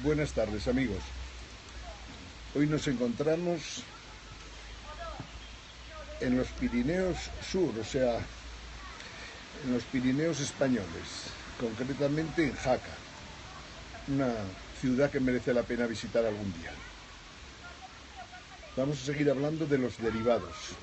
Buenas tardes, amigos. Hoy nos encontramos en los Pirineos Sur, o sea, en los Pirineos españoles, concretamente en Jaca, una ciudad que merece la pena visitar algún día. Vamos a seguir hablando de los derivados,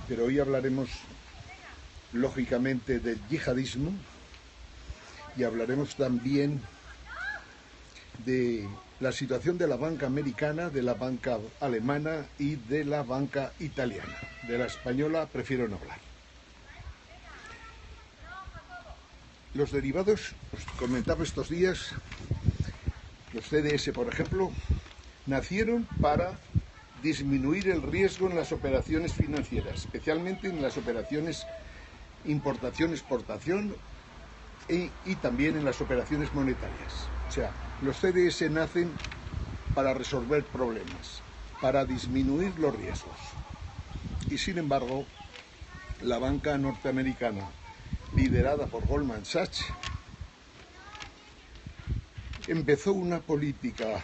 pero hoy hablaremos lógicamente del yihadismo y hablaremos también de la situación de la banca americana, de la banca alemana y de la banca italiana. De la española prefiero no hablar. Los derivados, os comentaba estos días, los CDS, por ejemplo, nacieron para disminuir el riesgo en las operaciones financieras, especialmente en las operaciones importación-exportación y también en las operaciones monetarias. O sea, los CDS nacen para resolver problemas, para disminuir los riesgos. Y sin embargo, la banca norteamericana, liderada por Goldman Sachs, empezó una política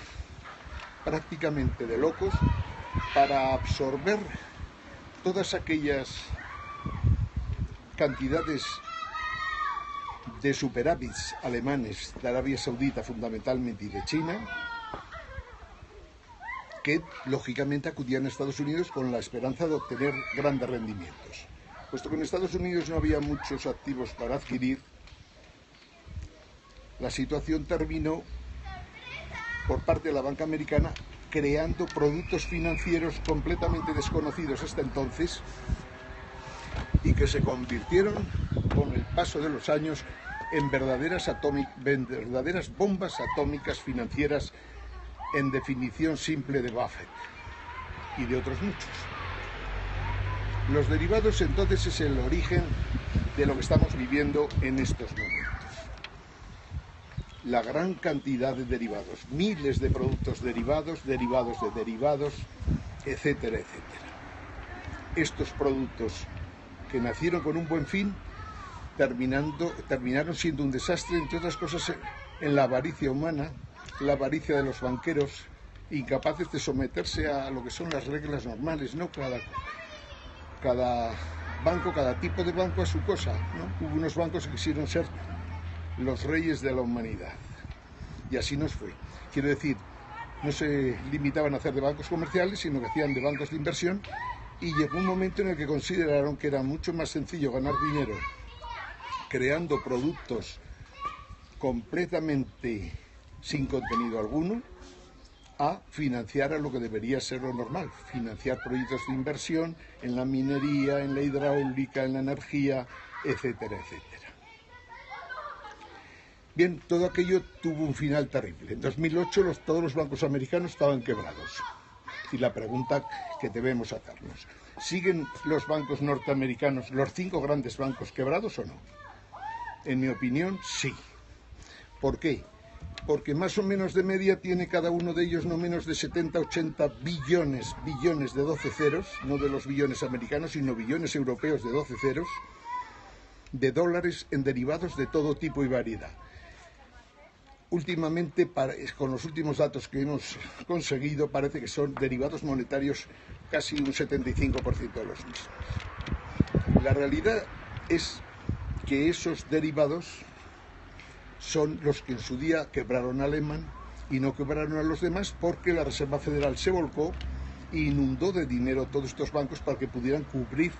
prácticamente de locos para absorber todas aquellas cantidades de superávits alemanes de Arabia Saudita fundamentalmente y de China, que lógicamente acudían a Estados Unidos con la esperanza de obtener grandes rendimientos. Puesto que en Estados Unidos no había muchos activos para adquirir, la situación terminó por parte de la banca americana creando productos financieros completamente desconocidos hasta entonces y que se convirtieron con el paso de los años en verdaderas bombas atómicas financieras, en definición simple de Buffett y de otros muchos. Los derivados entonces es el origen de lo que estamos viviendo en estos momentos. La gran cantidad de derivados, miles de productos derivados, derivados de derivados, etcétera, etcétera. Estos productos que nacieron con un buen fin terminaron siendo un desastre, entre otras cosas, en la avaricia humana, la avaricia de los banqueros, incapaces de someterse a lo que son las reglas normales, ¿no? Cada banco, cada tipo de banco a su cosa, ¿no? Hubo unos bancos que quisieron ser los reyes de la humanidad, y así nos fue. Quiero decir, no se limitaban a hacer de bancos comerciales, sino que hacían de bancos de inversión, y llegó un momento en el que consideraron que era mucho más sencillo ganar dinero creando productos completamente sin contenido alguno, a financiar a lo que debería ser lo normal, financiar proyectos de inversión en la minería, en la hidráulica, en la energía, etcétera, etcétera. Bien, todo aquello tuvo un final terrible. En 2008 todos los bancos americanos estaban quebrados. Y la pregunta que debemos hacernos, ¿siguen los bancos norteamericanos, los 5 grandes bancos, quebrados o no? En mi opinión, sí. ¿Por qué? Porque más o menos de media tiene cada uno de ellos no menos de 70-80 billones de 12 ceros, no de los billones americanos, sino billones europeos de 12 ceros, de dólares en derivados de todo tipo y variedad. Últimamente, con los últimos datos que hemos conseguido, parece que son derivados monetarios casi un 75% de los mismos. La realidad es que esos derivados son los que en su día quebraron a Lehman y no quebraron a los demás, porque la Reserva Federal se volcó e inundó de dinero todos estos bancos para que pudieran cubrir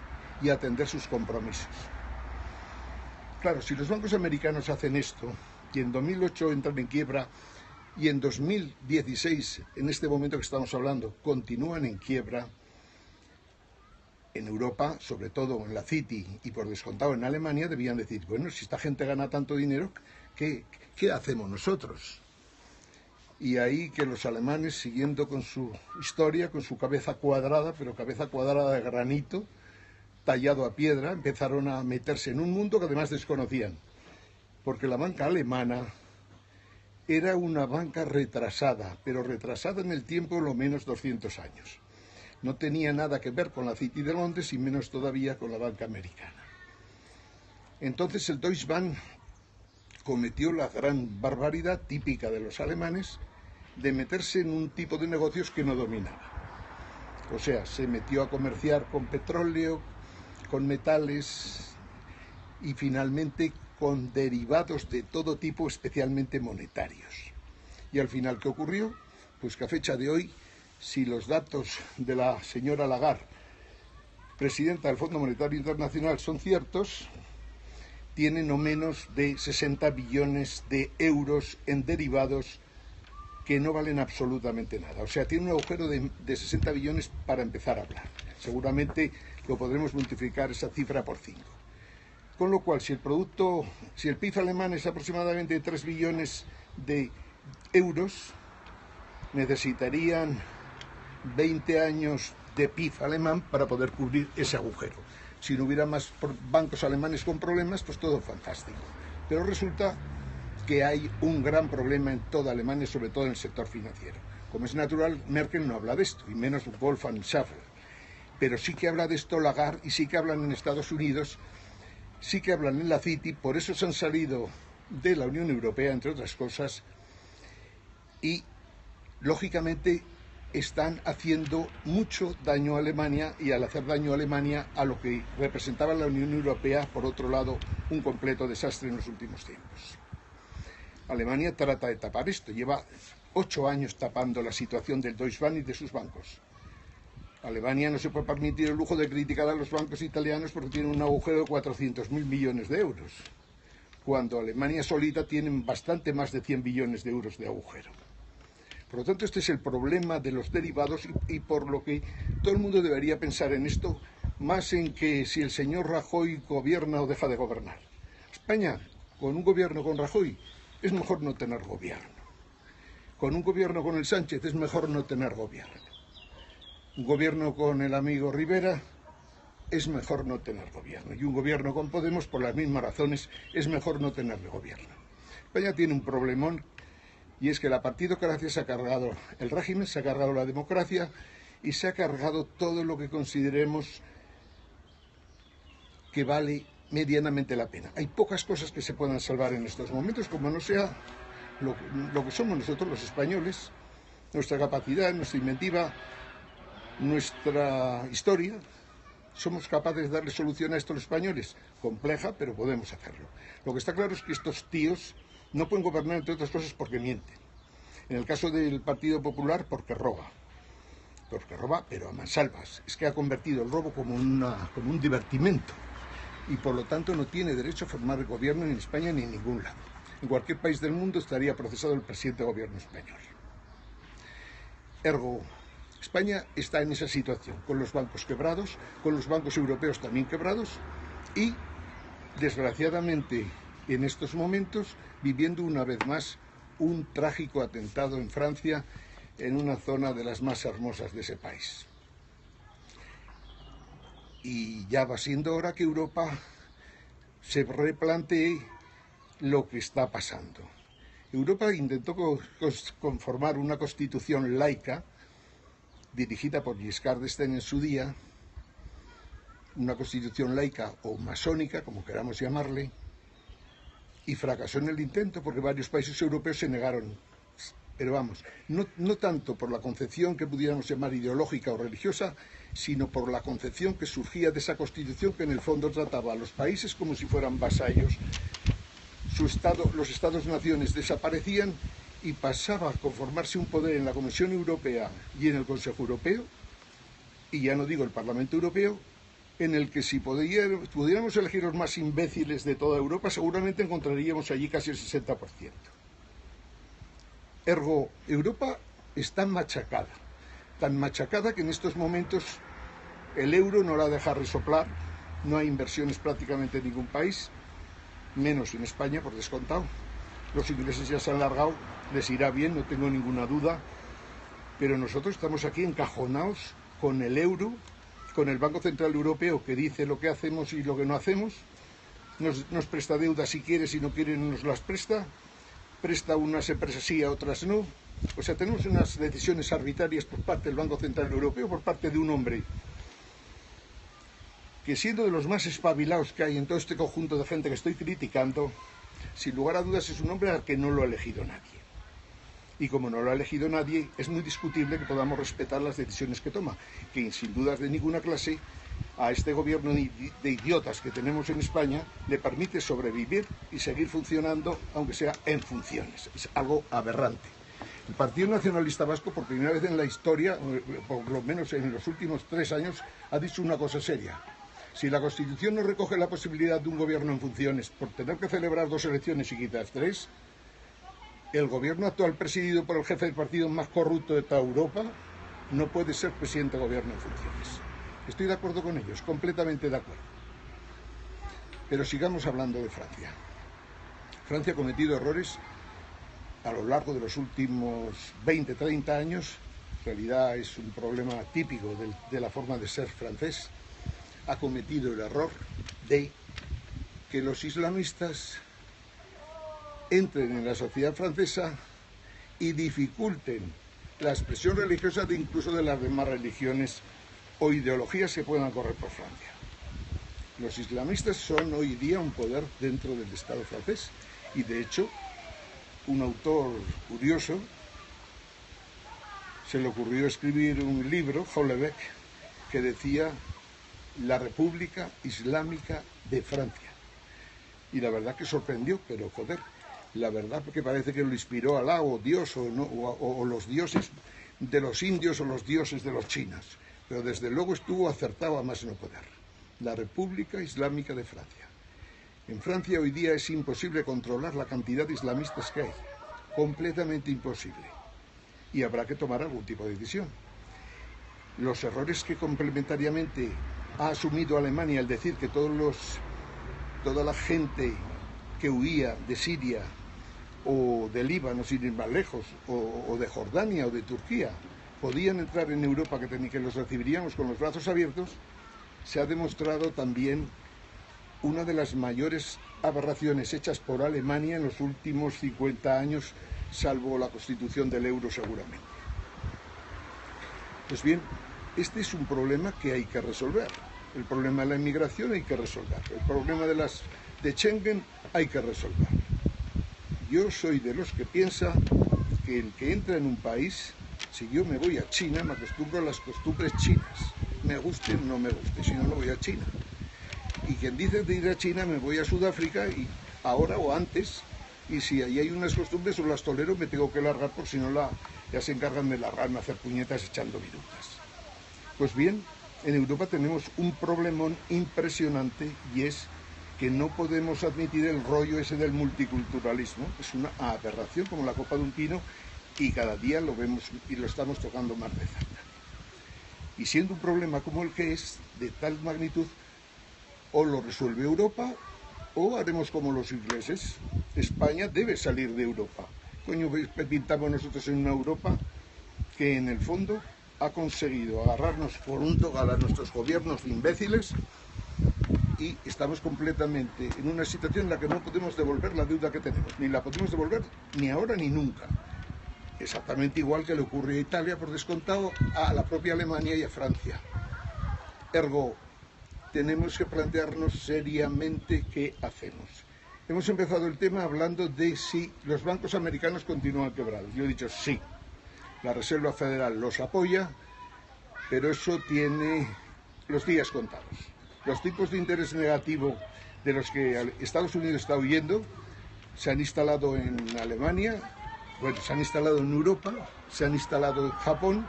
y atender sus compromisos. Claro, si los bancos americanos hacen esto y en 2008 entran en quiebra y en 2016, en este momento que estamos hablando, continúan en quiebra, en Europa, sobre todo en la City y por descontado en Alemania, debían decir, bueno, si esta gente gana tanto dinero, ¿qué hacemos nosotros? Y ahí que los alemanes, siguiendo con su historia, con su cabeza cuadrada, pero cabeza cuadrada de granito, tallado a piedra, empezaron a meterse en un mundo que además desconocían. Porque la banca alemana era una banca retrasada, pero retrasada en el tiempo lo menos 200 años. No tenía nada que ver con la City de Londres y menos todavía con la banca americana. Entonces el Deutsche Bank cometió la gran barbaridad típica de los alemanes de meterse en un tipo de negocios que no dominaba. O sea, se metió a comerciar con petróleo, con metales y finalmente con derivados de todo tipo, especialmente monetarios. Y al final, ¿qué ocurrió? Pues que a fecha de hoy, si los datos de la señora Lagarde, presidenta del Fondo Monetario Internacional, son ciertos, tiene no menos de 60 billones de euros en derivados que no valen absolutamente nada. O sea, tiene un agujero de 60 billones para empezar a hablar. Seguramente lo podremos multiplicar esa cifra por 5. Con lo cual, si el PIB alemán es aproximadamente 3 billones de euros, necesitarían 20 años de PIB alemán para poder cubrir ese agujero. Si no hubiera más bancos alemanes con problemas, pues todo fantástico. Pero resulta que hay un gran problema en toda Alemania, sobre todo en el sector financiero. Como es natural, Merkel no habla de esto, y menos Wolfgang Schäuble. Pero sí que habla de esto Lagarde, y sí que hablan en Estados Unidos, sí que hablan en la Citi, por eso se han salido de la Unión Europea, entre otras cosas, y, lógicamente, están haciendo mucho daño a Alemania, y al hacer daño a Alemania, a lo que representaba la Unión Europea, por otro lado, un completo desastre en los últimos tiempos. Alemania trata de tapar esto, lleva 8 años tapando la situación del Deutsche Bank y de sus bancos. Alemania no se puede permitir el lujo de criticar a los bancos italianos porque tienen un agujero de 400.000 millones de euros, cuando Alemania solita tiene bastante más de 100 billones de euros de agujero. Por lo tanto, este es el problema de los derivados y por lo que todo el mundo debería pensar en esto, más en que si el señor Rajoy gobierna o deja de gobernar. España, con un gobierno con Rajoy, es mejor no tener gobierno. Con un gobierno con el Sánchez es mejor no tener gobierno. Un gobierno con el amigo Rivera es mejor no tener gobierno. Y un gobierno con Podemos, por las mismas razones, es mejor no tener gobierno. España tiene un problemón, y es que la partidocracia se ha cargado el régimen, se ha cargado la democracia y se ha cargado todo lo que consideremos que vale medianamente la pena. Hay pocas cosas que se puedan salvar en estos momentos, como no sea lo que somos nosotros los españoles, nuestra capacidad, nuestra inventiva, nuestra historia. ¿Somos capaces de darle solución a esto los españoles? Compleja, pero podemos hacerlo. Lo que está claro es que estos tíos no pueden gobernar, entre otras cosas, porque mienten. En el caso del Partido Popular, porque roba, pero a mansalvas. Es que ha convertido el robo como un divertimento, y por lo tanto no tiene derecho a formar el gobierno ni en España ni en ningún lado. En cualquier país del mundo estaría procesado el presidente del gobierno español. Ergo, España está en esa situación, con los bancos quebrados, con los bancos europeos también quebrados, y, desgraciadamente, en estos momentos, viviendo una vez más un trágico atentado en Francia, en una zona de las más hermosas de ese país. Y ya va siendo hora que Europa se replantee lo que está pasando. Europa intentó conformar una constitución laica, dirigida por Giscard d'Estaing en su día, una constitución laica o masónica, como queramos llamarle, y fracasó en el intento porque varios países europeos se negaron. Pero vamos, no tanto por la concepción que pudiéramos llamar ideológica o religiosa, sino por la concepción que surgía de esa constitución, que en el fondo trataba a los países como si fueran vasallos. Los estados-naciones desaparecían y pasaba a conformarse un poder en la Comisión Europea y en el Consejo Europeo, y ya no digo el Parlamento Europeo, en el que si pudiéramos elegir los más imbéciles de toda Europa, seguramente encontraríamos allí casi el 60%. Ergo, Europa está tan machacada que en estos momentos el euro no la deja resoplar, no hay inversiones prácticamente en ningún país, menos en España, por descontado. Los ingleses ya se han largado, les irá bien, no tengo ninguna duda, pero nosotros estamos aquí encajonados con el euro, con el Banco Central Europeo, que dice lo que hacemos y lo que no hacemos, nos presta deuda si quiere, si no quiere no nos las presta a unas empresas sí, a otras no. O sea, tenemos unas decisiones arbitrarias por parte del Banco Central Europeo, por parte de un hombre que, siendo de los más espabilados que hay en todo este conjunto de gente que estoy criticando, sin lugar a dudas es un hombre al que no lo ha elegido nadie. Y como no lo ha elegido nadie, es muy discutible que podamos respetar las decisiones que toma, que sin dudas de ninguna clase a este gobierno de idiotas que tenemos en España le permite sobrevivir y seguir funcionando, aunque sea en funciones. Es algo aberrante. El Partido Nacionalista Vasco, por primera vez en la historia, por lo menos en los últimos 3 años, ha dicho una cosa seria. Si la Constitución no recoge la posibilidad de un gobierno en funciones por tener que celebrar 2 elecciones y quizás 3, el gobierno actual presidido por el jefe del partido más corrupto de toda Europa no puede ser presidente de gobierno en funciones. Estoy de acuerdo con ellos, completamente de acuerdo. Pero sigamos hablando de Francia. Francia ha cometido errores a lo largo de los últimos 20-30 años. En realidad es un problema típico de la forma de ser francés. Ha cometido el error de que los islamistas entren en la sociedad francesa y dificulten la expresión religiosa de incluso de las demás religiones o ideologías que puedan correr por Francia. Los islamistas son hoy día un poder dentro del Estado francés y de hecho un autor curioso se le ocurrió escribir un libro, Hollebeck, que decía la República Islámica de Francia. Y la verdad que sorprendió, pero joder, la verdad que parece que lo inspiró Alá o Dios o los dioses de los indios o los dioses de los chinos. Pero desde luego estuvo acertado a más no poder. La República Islámica de Francia. En Francia hoy día es imposible controlar la cantidad de islamistas que hay. Completamente imposible. Y habrá que tomar algún tipo de decisión. Los errores que complementariamente ha asumido Alemania al decir que toda la gente que huía de Siria o de Líbano, sin ir más lejos, o de Jordania o de Turquía, podían entrar en Europa, que los recibiríamos con los brazos abiertos, se ha demostrado también una de las mayores aberraciones hechas por Alemania en los últimos 50 años, salvo la constitución del euro seguramente. Pues bien, este es un problema que hay que resolver. El problema de la inmigración hay que resolver. El problema de Schengen hay que resolver. Yo soy de los que piensa que el que entra en un país, si yo me voy a China, me acostumbro a las costumbres chinas. Me guste o no me guste, si no, no voy a China. Y quien dice de ir a China, me voy a Sudáfrica, y ahora o antes, y si ahí hay unas costumbres o las tolero, me tengo que largar, por si no ya se encargan de largarme a hacer puñetas echando virutas. Pues bien, en Europa tenemos un problemón impresionante y es que no podemos admitir el rollo ese del multiculturalismo. Es una aberración como la copa de un pino y cada día lo vemos y lo estamos tocando más de cerca. Y siendo un problema como el que es, de tal magnitud, o lo resuelve Europa o haremos como los ingleses. España debe salir de Europa. Coño, pintamos nosotros en una Europa que en el fondo ha conseguido agarrarnos por un togal a nuestros gobiernos imbéciles y estamos completamente en una situación en la que no podemos devolver la deuda que tenemos. Ni la podemos devolver ni ahora ni nunca. Exactamente igual que le ocurre a Italia, por descontado, a la propia Alemania y a Francia. Ergo, tenemos que plantearnos seriamente qué hacemos. Hemos empezado el tema hablando de si los bancos americanos continúan quebrados. Yo he dicho sí. La Reserva Federal los apoya, pero eso tiene los días contados. Los tipos de interés negativo de los que Estados Unidos está huyendo se han instalado en Alemania, bueno, se han instalado en Europa, se han instalado en Japón,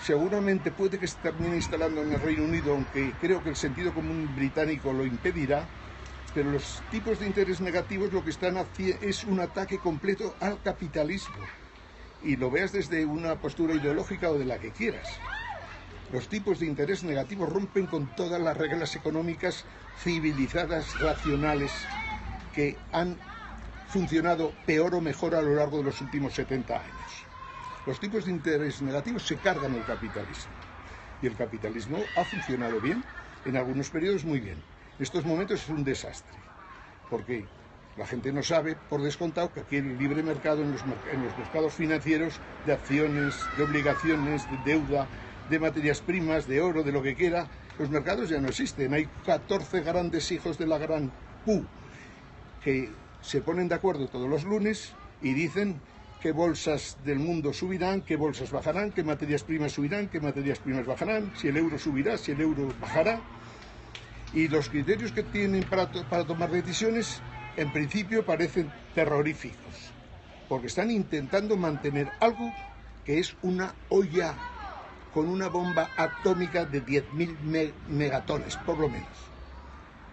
seguramente puede que se termine instalando en el Reino Unido, aunque creo que el sentido común británico lo impedirá, pero los tipos de interés negativos lo que están haciendo es un ataque completo al capitalismo, y lo veas desde una postura ideológica o de la que quieras. Los tipos de interés negativos rompen con todas las reglas económicas civilizadas, racionales, que han funcionado peor o mejor a lo largo de los últimos 70 años. Los tipos de interés negativos se cargan el capitalismo. Y el capitalismo ha funcionado bien, en algunos periodos muy bien. En estos momentos es un desastre, porque la gente no sabe, por descontado, que aquí el libre mercado en los mercados financieros, de acciones, de obligaciones, de deuda, de materias primas, de oro, de lo que quiera, los mercados ya no existen. Hay 14 grandes hijos de la gran Q que se ponen de acuerdo todos los lunes y dicen qué bolsas del mundo subirán, qué bolsas bajarán, qué materias primas subirán, qué materias primas bajarán, si el euro subirá, si el euro bajará. Y los criterios que tienen para tomar decisiones, en principio, parecen terroríficos, porque están intentando mantener algo que es una olla con una bomba atómica de 10.000 megatones, por lo menos.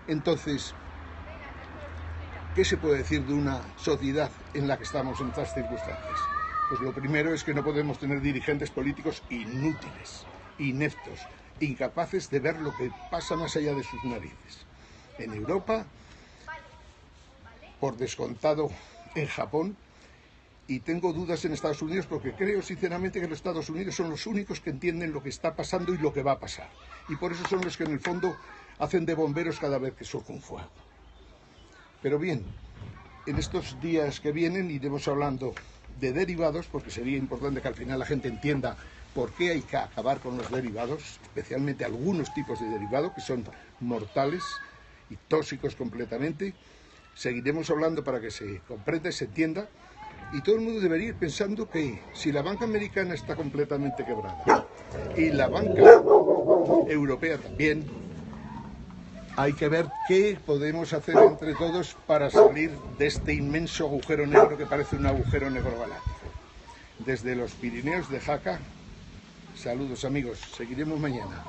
Entonces, ¿qué se puede decir de una sociedad en la que estamos en estas circunstancias? Pues lo primero es que no podemos tener dirigentes políticos inútiles, ineptos, incapaces de ver lo que pasa más allá de sus narices. En Europa, por descontado en Japón, y tengo dudas en Estados Unidos porque creo sinceramente que los Estados Unidos son los únicos que entienden lo que está pasando y lo que va a pasar. Y por eso son los que en el fondo hacen de bomberos cada vez que surge un fuego. Pero bien, en estos días que vienen iremos hablando de derivados, porque sería importante que al final la gente entienda por qué hay que acabar con los derivados, especialmente algunos tipos de derivados que son mortales y tóxicos completamente. Seguiremos hablando para que se comprenda y se entienda. Y todo el mundo debería ir pensando que si la banca americana está completamente quebrada y la banca europea también, hay que ver qué podemos hacer entre todos para salir de este inmenso agujero negro que parece un agujero negro galáctico. Desde los Pirineos de Jaca, saludos amigos, seguiremos mañana.